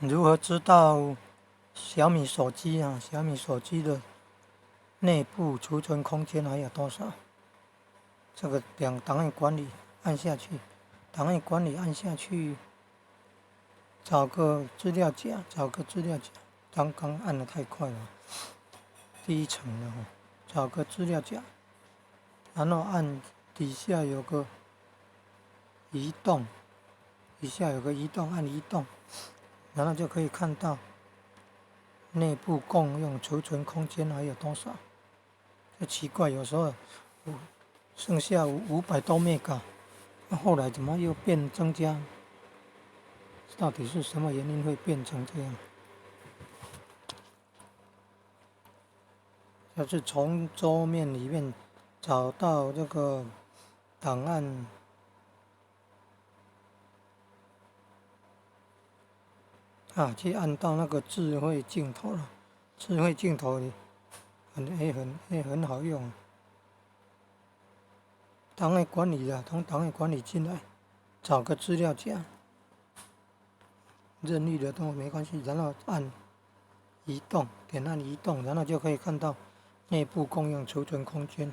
如何知道小米手机啊？小米手机的内部储存空间还有多少？这个档案管理按下去，档案管理按下去，找个资料夹，刚刚按的太快了，第一层了哦，找个资料夹，然后按底下有个移动，按移动，然后就可以看到内部共用储存空间还有多少。就奇怪，有时候剩下500多 mega，后来怎么又增加？到底是什么原因会变成这样？要是从桌面里面找到这个档案啊，去按到那个智慧镜头了。智慧镜头很好用，档案管理啊，从档案管理进来，找个资料夹，任意的都没关系，然后按移动，点按移动，然后就可以看到内部共用储存空间。